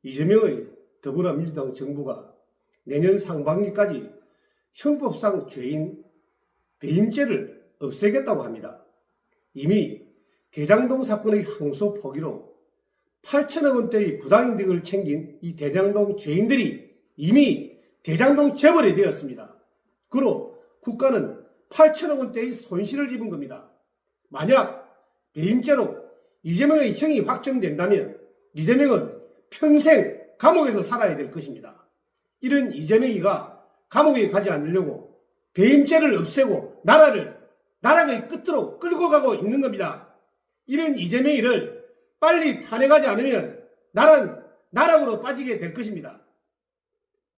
이재명의 더불어민주당 정부가 내년 상반기까지 형법상 죄인 배임죄를 없애겠다고 합니다. 이미 대장동 사건의 항소 포기로 8천억 원대의 부당이득을 챙긴 이 대장동 죄인들이 이미 대장동 재벌이 되었습니다. 그로 국가는 8천억 원대의 손실을 입은 겁니다. 만약 배임죄로 이재명의 형이 확정된다면 이재명은 평생 감옥에서 살아야 될 것입니다. 이런 이재명이가 감옥에 가지 않으려고 배임죄를 없애고 나라를 나락의 끝으로 끌고 가고 있는 겁니다. 이런 이재명이를 빨리 탄핵하지 않으면 나라는 나락으로 빠지게 될 것입니다.